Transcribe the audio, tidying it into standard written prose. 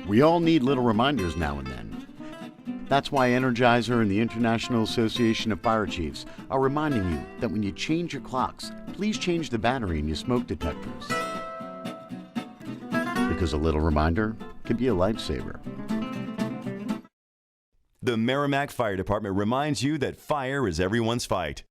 We all need little reminders now and then. That's why Energizer and the International Association of Fire Chiefs are reminding you that when you change your clocks, please change the battery in your smoke detectors. Because a little reminder can be a lifesaver. The Merrimack Fire Department reminds you that fire is everyone's fight.